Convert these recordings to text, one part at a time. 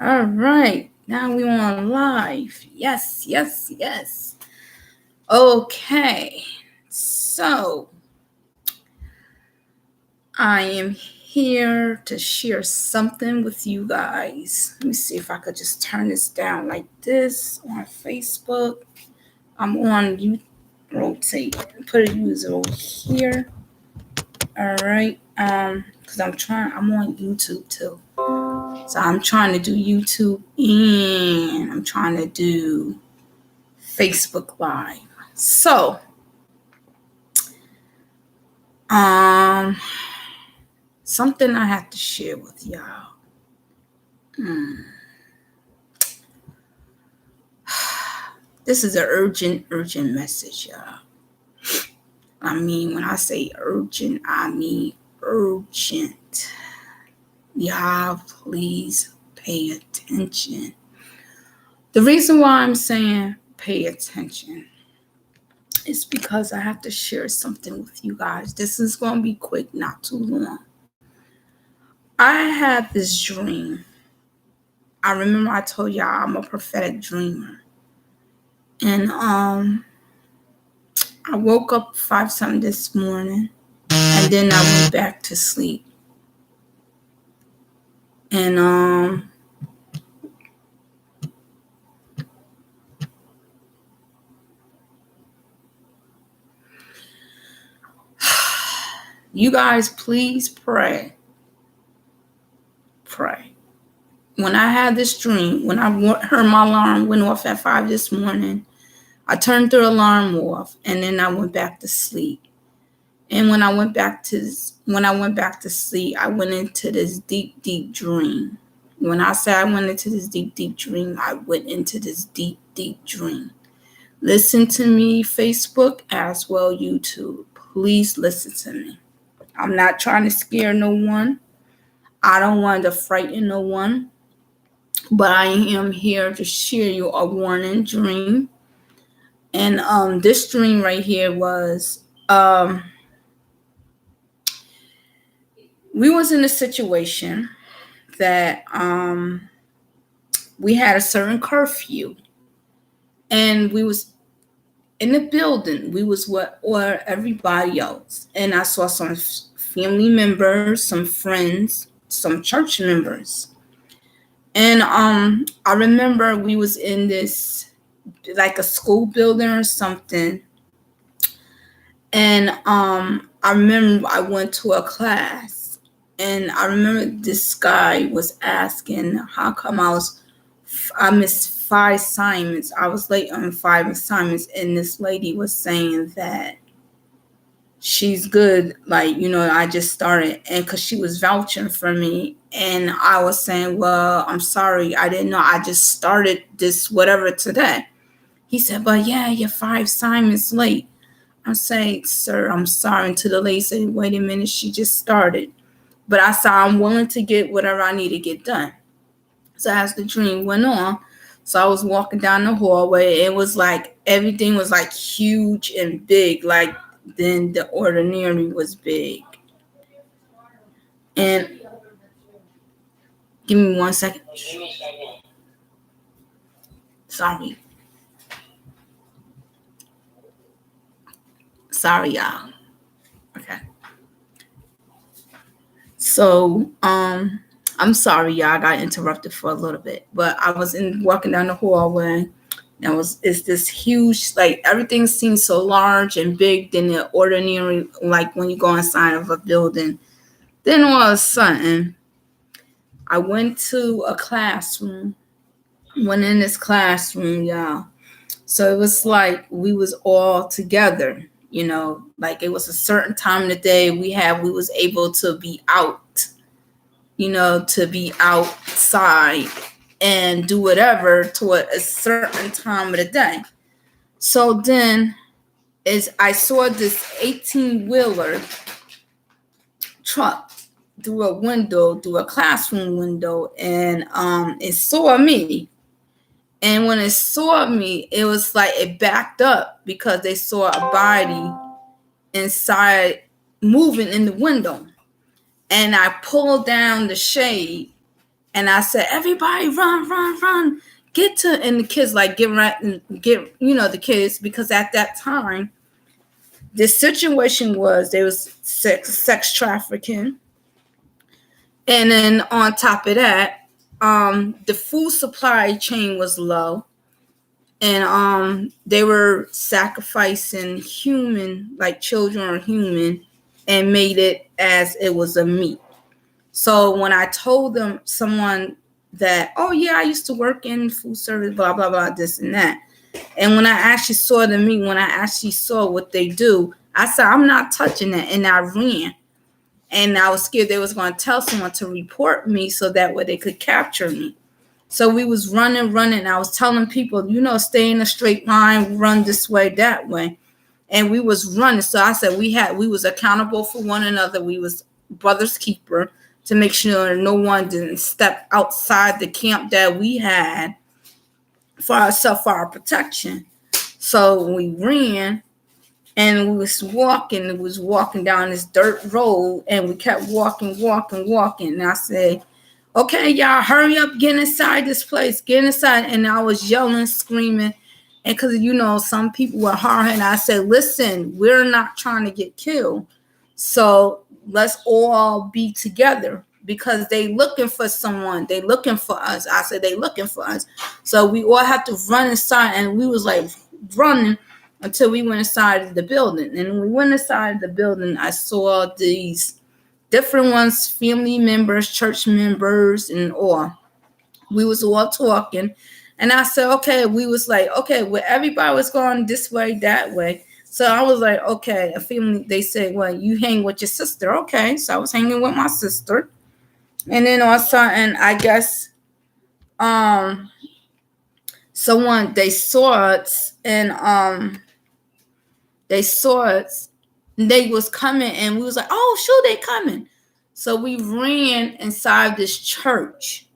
All right. Now we on live. Yes, yes, yes. Okay. So I am here to share something with you guys. Let me see if I could just turn this down like this on Facebook. I'm on you rotate. Put a user over here. All right. Because I'm on YouTube too. So I'm trying to do YouTube and I'm trying to do Facebook Live. So, um, something I have to share with y'all. This is an urgent message, y'all. I mean, when I say urgent, I mean urgent. Y'all, please pay attention. The reason why I'm saying pay attention is because I have to share something with you guys. This is going to be quick, not too long. I had this dream. I remember I told y'all I'm a prophetic dreamer. And I woke up 5 something this morning and then I went back to sleep. And you guys please pray. Pray. When I had this dream, when I heard my alarm went off at 5 this morning, I turned the alarm off and then I went back to sleep. And when I went back to sleep, I went into this deep, deep dream. When I say I went into this deep, deep dream, I went into this deep, deep dream. Listen to me, Facebook, as well, YouTube. Please listen to me. I'm not trying to scare no one. I don't want to frighten no one. But I am here to share you a warning dream. And this dream right here was we was in a situation that we had a certain curfew, and we was in the building. We was or everybody else, and I saw some family members, some friends, some church members, and I remember we was in this like a school building or something, and I remember I went to a class, and I remember this guy was asking how come I missed 5 assignments. I was late on 5 assignments, and this lady was saying that she's good. Like, I just started, and because she was vouching for me, and I was saying, well, I'm sorry, I didn't know. I just started this whatever today. He said, but yeah, you're 5 assignments late. I say, sir, I'm sorry. And to the lady said, wait a minute, she just started. But I said, I'm willing to get whatever I need to get done. So as the dream went on, so I was walking down the hallway. It was like everything was like huge and big, like then the ordinary was big. And give me 1 second. Sorry. Sorry, y'all. Okay. So, I'm sorry, y'all. I got interrupted for a little bit, but I was walking down the hallway. And it's this huge, like everything seems so large and big than the ordinary, like when you go inside of a building. Then all of a sudden, I went to a classroom. Went in this classroom, y'all. So it was like we was all together, like it was a certain time of the day we was able to be out, to be outside and do whatever to a certain time of the day. So then I saw this 18-wheeler truck through a classroom window, and it saw me. And when it saw me, it was like it backed up because they saw a body inside moving in the window. And I pulled down the shade, And I said, everybody run, run, run. Get to, and the kids like get right and get, the kids, because at that time, the situation was there was sex trafficking. And then on top of that, the food supply chain was low. And they were sacrificing human, like children or human, and made it as it was a meat. So when I told someone that, oh yeah, I used to work in food service, blah, blah, blah, this and that. And when I actually saw the meat, when I actually saw what they do, I said, I'm not touching it. And I ran. And I was scared they was going to tell someone to report me so that way they could capture me. So we was running. I was telling people, stay in a straight line, run this way, that way. And we was running. So I said we was accountable for one another. We was brother's keeper to make sure no one didn't step outside the camp that we had for ourselves, for our protection. So we ran. And we was walking down this dirt road, and we kept walking. And I said, okay, y'all, hurry up, get inside this place, get inside. And I was yelling, screaming. And because, some people were hard-headed, I said, listen, we're not trying to get killed. So let's all be together, because they looking for someone. They looking for us. I said, they looking for us. So we all have to run inside. And we was like running until we went inside the building. And when we went inside the building, I saw these different ones, family members, church members, and all. We was all talking. And I said, okay, we was like, okay, well, everybody was going this way, that way. So I was like, okay, a family, they said, well, you hang with your sister. Okay. So I was hanging with my sister. And then also, and I guess someone, they saw it, and they saw it, and they was coming, and we was like, oh, sure, they coming. So we ran inside this church.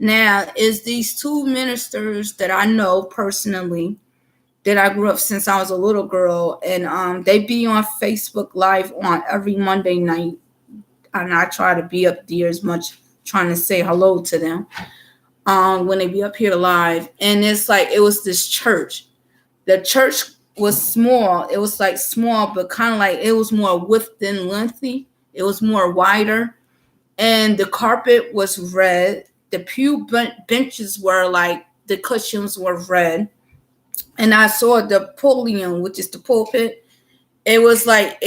Now, is these two ministers that I know personally, that I grew up since I was a little girl, and they be on Facebook Live on every Monday night, and I try to be up there as much, trying to say hello to them when they be up here live. And it's like, it was this church. The church was small. It was like small, but kind of like it was more width than lengthy. It was more wider. And the carpet was red. The pew benches were like, the cushions were red. And I saw the podium, which is the pulpit. It was like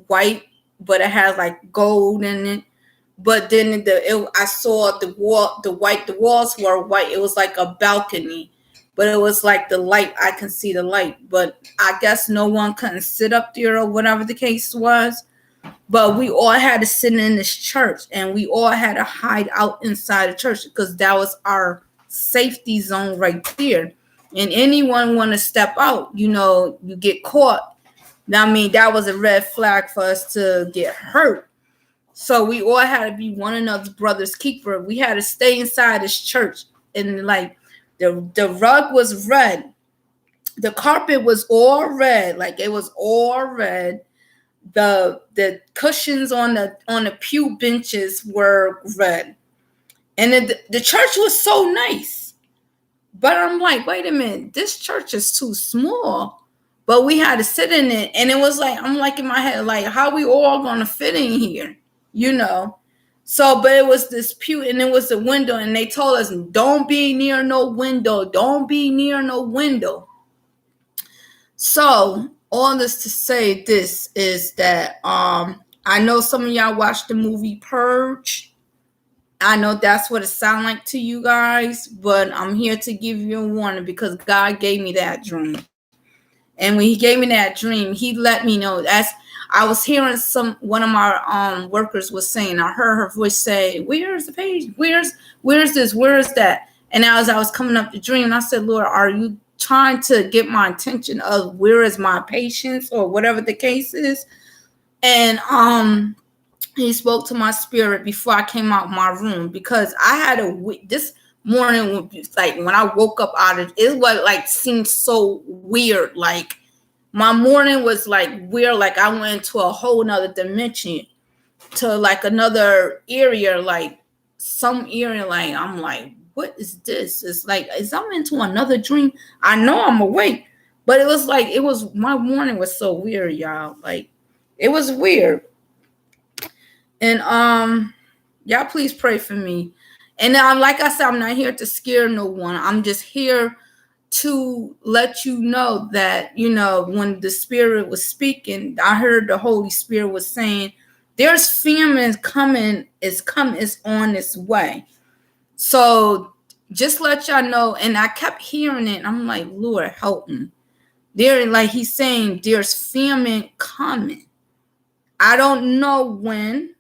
white, but it had like gold in it. But then I saw the walls were white. It was like a balcony. But it was like the light, I can see the light. But I guess no one couldn't sit up there or whatever the case was. But we all had to sit in this church, and we all had to hide out inside the church, because that was our safety zone right there. And anyone want to step out, you get caught. I mean, that was a red flag for us to get hurt. So we all had to be one another's brother's keeper. We had to stay inside this church, and like, the rug was red. The carpet was all red. Like, it was all red. The cushions on the pew benches were red. And the church was so nice. But I'm like, wait a minute, this church is too small. But we had to sit in it. And it was like, I'm like in my head, like, how we all gonna fit in here? So, but it was this pew, and it was a window, and they told us, don't be near no window. Don't be near no window. So, all this to say this is that I know some of y'all watched the movie Purge. I know that's what it sounds like to you guys, but I'm here to give you a warning, because God gave me that dream. And when he gave me that dream, he let me know. I was hearing one of my workers was saying, I heard her voice say, where's the page? Where's this? Where is that? And as I was coming up the dream, I said, Lord, are you trying to get my attention of where is my patience, or whatever the case is? And he spoke to my spirit before I came out of my room, because I had this morning, like when I woke up out of it, was like seemed so weird. Like, my morning was like weird, like I went into a whole nother dimension, to like another area, like some area, like I'm like, what is this? It's like, is I'm into another dream? I know I'm awake, but it was like, my morning was so weird, y'all. Like, it was weird. And y'all please pray for me. And like I said, I'm not here to scare no one. I'm just here to let you know that, when the Spirit was speaking, I heard the Holy Spirit was saying, there's famine coming, it's on its way. So just let y'all know. And I kept hearing it. I'm like, Lord, help me. Like he's saying, there's famine coming. I don't know when,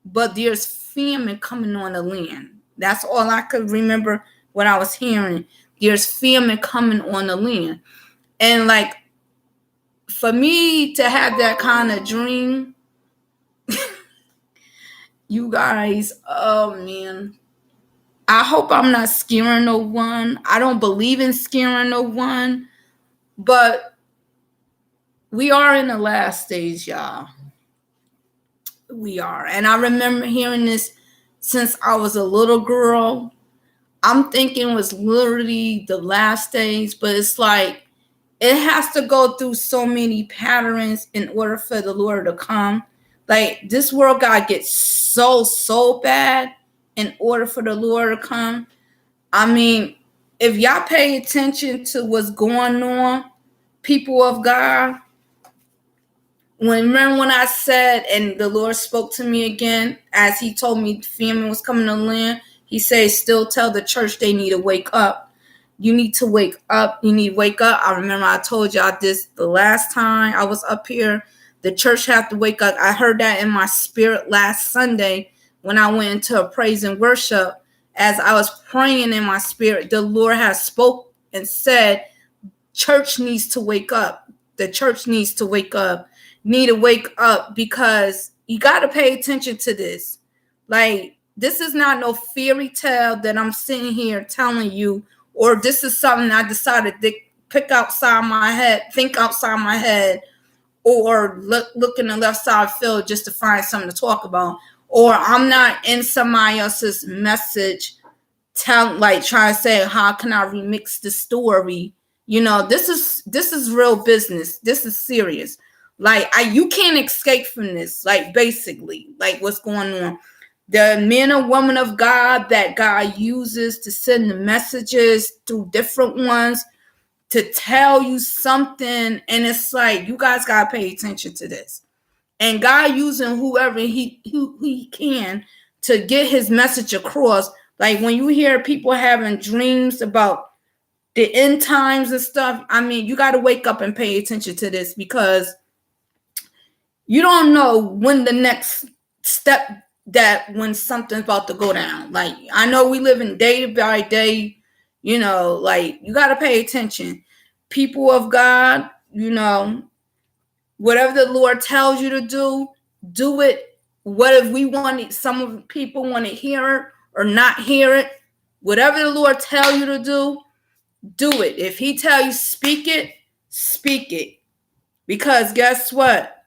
but there's famine coming on the land. That's all I could remember what I was hearing. There's famine coming on the land. And like, for me to have that kind of dream, you guys, oh man, I hope I'm not scaring no one. I don't believe in scaring no one, but we are in the last stage, y'all. We are. And I remember hearing this since I was a little girl. I'm thinking it was literally the last stage, but it's like, it has to go through so many patterns in order for the Lord to come. Like, this world got to get so bad in order for the Lord to come. I mean, if y'all pay attention to what's going on, people of God, remember when I said, and the Lord spoke to me again, as he told me famine was coming to land, he said, still tell the church they need to wake up. You need to wake up. You need to wake up. I remember I told y'all this the last time I was up here. The church have to wake up. I heard that in my spirit last Sunday when I went into a praise and worship. As I was praying in my spirit, the Lord has spoke and said, church needs to wake up. The church needs to wake up. Need to wake up, because you got to pay attention to this. Like, this is not no fairy tale that I'm sitting here telling you, or this is something I decided to think outside my head, or look in the left side field just to find something to talk about. Or I'm not in somebody else's message trying to say, how can I remix the story? This is real business. This is serious. Like, you can't escape from this. Like, basically, like, what's going on. The men and women of God that God uses to send the messages through different ones to tell you something. And it's like, you guys got to pay attention to this. And God using whoever he can to get his message across. Like, when you hear people having dreams about the end times and stuff, I mean, you got to wake up and pay attention to this, because you don't know when the next step, that when something's about to go down. Like, I know we live in day by day, like, you got to pay attention. People of God, whatever the Lord tells you to do it. What if some of the people want to hear it or not hear it? Whatever the Lord tell you to do it. If he tell you speak it, speak it. Because guess what?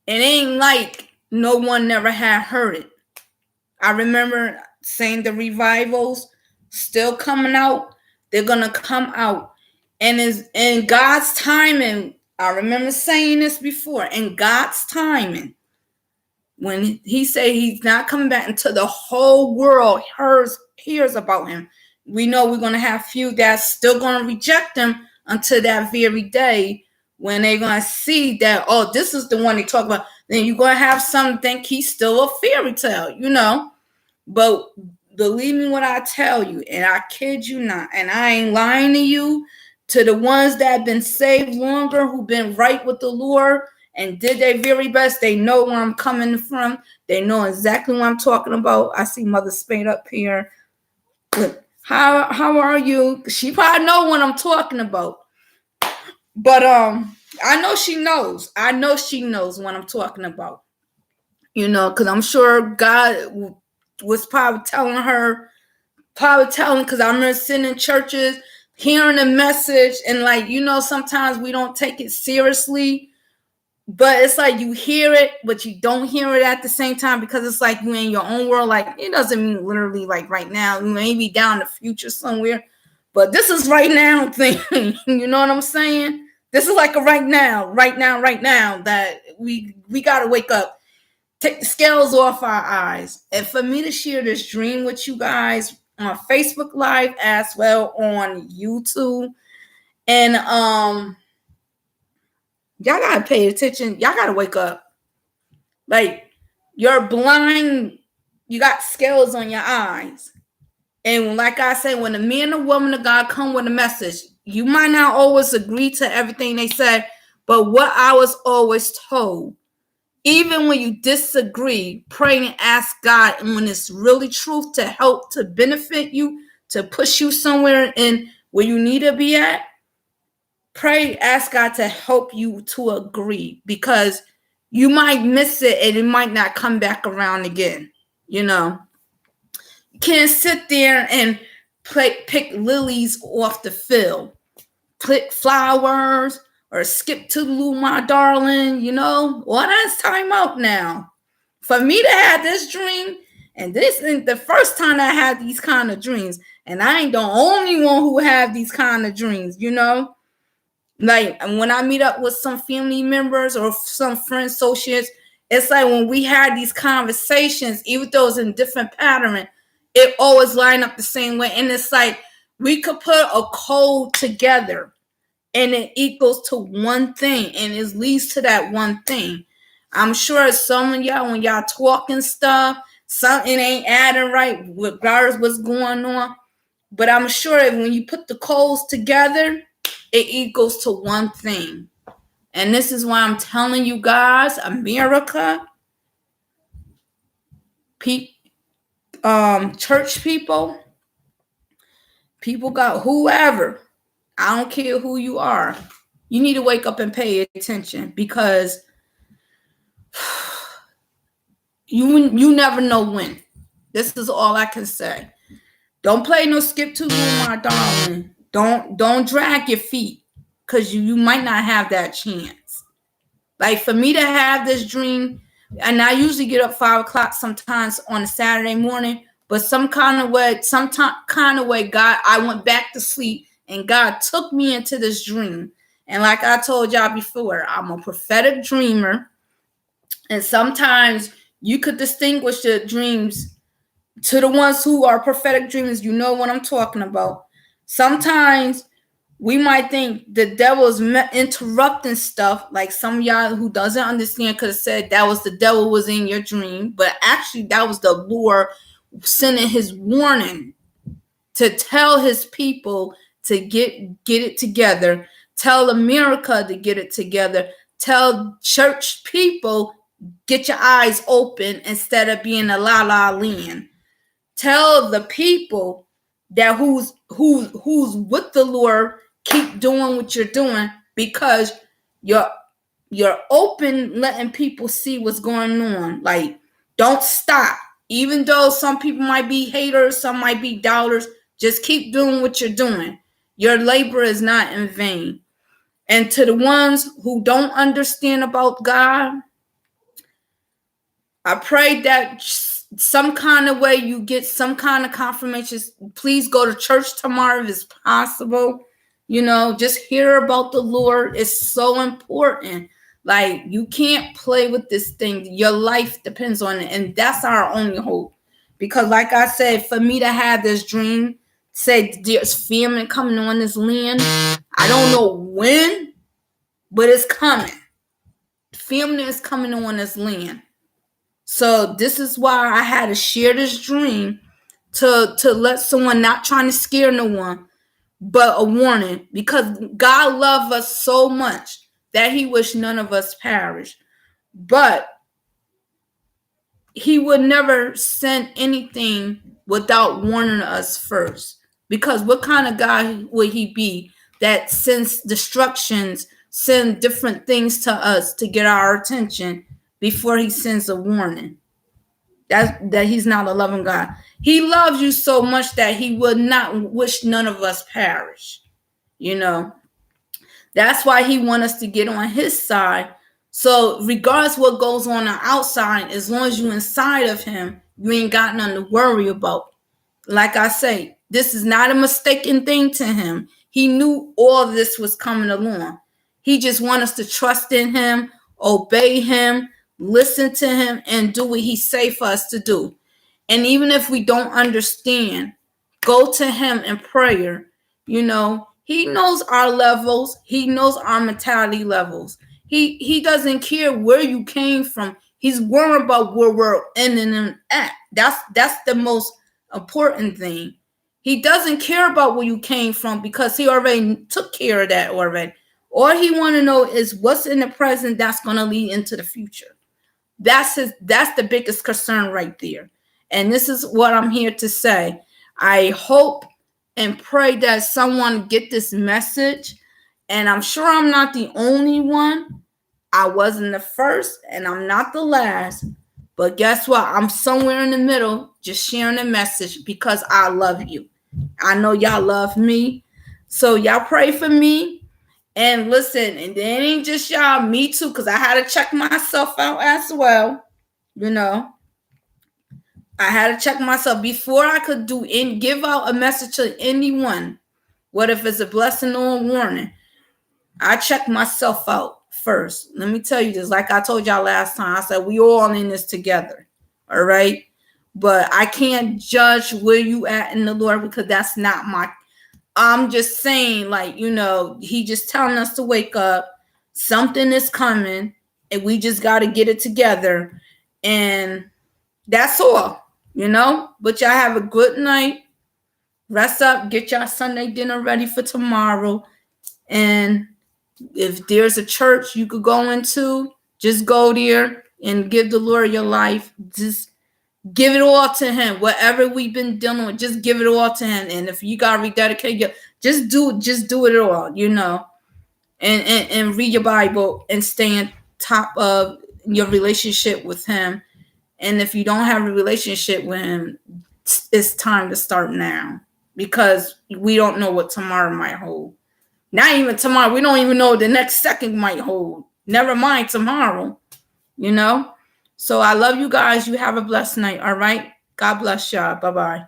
It ain't like no one never had heard it. I remember saying the revivals still coming out. They're going to come out. And in God's timing, I remember saying this before, in God's timing, when he said he's not coming back until the whole world hears about him. We know we're going to have few that's still going to reject him until that very day, when they're going to see that, oh, this is the one they talk about. Then you're going to have some think he's still a fairy tale, But believe me when I tell you, and I kid you not, and I ain't lying to you, to the ones that have been saved longer, who've been right with the Lord and did their very best, they know where I'm coming from. They know exactly what I'm talking about. I see Mother Spade up here. Look, how are you? She probably know what I'm talking about. But I know she knows. I know she knows what I'm talking about. Because I'm sure God was probably telling her, because I remember sitting in churches, hearing a message, and sometimes we don't take it seriously. but it's like you hear it, but you don't hear it at the same time, because it's like you're in your own world. Like, it doesn't mean literally like right now, maybe down the future somewhere, but this is right now thing. You know what I'm saying? This is like a right now that we gotta wake up, take the scales off our eyes. And for me to share this dream with you guys on Facebook Live as well on YouTube, and y'all gotta pay attention. Y'all gotta wake up. Like, you're blind, you got scales on your eyes. And like I said, when a man or woman of God come with a message, you might not always agree to everything they said, but what I was always told, even when you disagree, pray and ask God, and when it's really truth to help, to benefit you, to push you somewhere in where you need to be at, pray, ask God to help you to agree, because you might miss it and it might not come back around again. You know, you can't sit there and pick lilies off the field, pick flowers, or skip to Lou, my darling. You know, well, that's time out now. For me to have this dream, and this isn't the first time I had these kind of dreams, and I ain't the only one who have these kind of dreams, you know. Like, when I meet up with some family members or some friends, associates, it's like when we had these conversations, even though it's in different pattern, it always line up the same way. And it's like we could put a code together and it equals to one thing, and it leads to that one thing. I'm sure some of y'all, when y'all talking stuff, something ain't adding right, regardless what's going on. But I'm sure that when you put the codes together, it equals to one thing. And this is why I'm telling you guys, America, church people got whoever, I don't care who you are, you need to wake up and pay attention, because you never know when. This is all I can say. Don't play no skip to Lou, my darling. Don't drag your feet, because you might not have that chance. Like, for me to have this dream, and I usually get up 5 o'clock sometimes on a Saturday morning, but some kind of way, God, I went back to sleep and God took me into this dream. And like I told y'all before, I'm a prophetic dreamer. And sometimes you could distinguish the dreams. To the ones who are prophetic dreamers, you know what I'm talking about. Sometimes we might think the devil is interrupting stuff, like some of y'all who doesn't understand could have said that was the devil was in your dream, but actually that was the Lord sending his warning to tell his people to get it together, tell America to get it together, tell church people, get your eyes open instead of being a la land. Tell the people that who's with the Lord, keep doing what you're doing, because you're open, letting people see what's going on. Like, don't stop. Even though some people might be haters, some might be doubters, just keep doing what you're doing. Your labor is not in vain. And to the ones who don't understand about God, I pray that some kind of way you get some kind of confirmation. Please go to church tomorrow if it's possible. You know, just hear about the Lord. It's so important. Like, you can't play with this thing. Your life depends on it. And that's our only hope. Because like I said, for me to have this dream, say there's famine coming on this land, I don't know when, but it's coming. Famine is coming on this land. So this is why I had to share this dream, to let someone, not trying to scare no one, but a warning, because God loved us so much that he wished none of us perish. But he would never send anything without warning us first. Because what kind of God would he be that sends destructions, send different things to us to get our attention before he sends a warning? That he's not a loving God. He loves you so much that he would not wish none of us perish. You know, that's why he wants us to get on his side, So regardless what goes on outside, as long as you inside of him, you ain't got nothing to worry about. Like I say, this is not a mistaken thing to him. He knew all this was coming along. He just wants us to trust in him, obey him, listen to him, and do what he say for us to do. And even if we don't understand, go to him in prayer. He knows our levels. He knows our mentality levels. He doesn't care where you came from. He's worried about where we're ending and at. That's the most important thing. He doesn't care about where you came from because he already took care of that already. All he want to know is what's in the present that's going to lead into the future. That's the biggest concern right there. And this is what I'm here to say. I hope and pray that someone get this message. And I'm sure I'm not the only one. I wasn't the first and I'm not the last. But guess what? I'm somewhere in the middle just sharing a message because I love you. I know y'all love me. So y'all pray for me. And listen, and it ain't just y'all, me too, because I had to check myself out as well. I had to check myself before I could give out a message to anyone. What if it's a blessing or a warning? I check myself out first. Let me tell you this. Like I told y'all last time, I said we all in this together. All right. But I can't judge where you at in the Lord because that's not my. I'm just saying, he just telling us to wake up. Something is coming, and we just got to get it together. And that's all. But y'all have a good night. Rest up. Get y'all Sunday dinner ready for tomorrow. And if there's a church you could go into, just go there and give the Lord your life. Just give it all to him. Whatever we've been dealing with, just give it all to him. And if you gotta rededicate, just do it all, and read your Bible and stay on top of your relationship with him. And if you don't have a relationship with him, it's time to start now because we don't know what tomorrow might hold. Not even tomorrow. We don't even know what the next second might hold. Never mind tomorrow, So I love you guys. You have a blessed night. All right. God bless y'all. Bye-bye.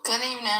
Good evening.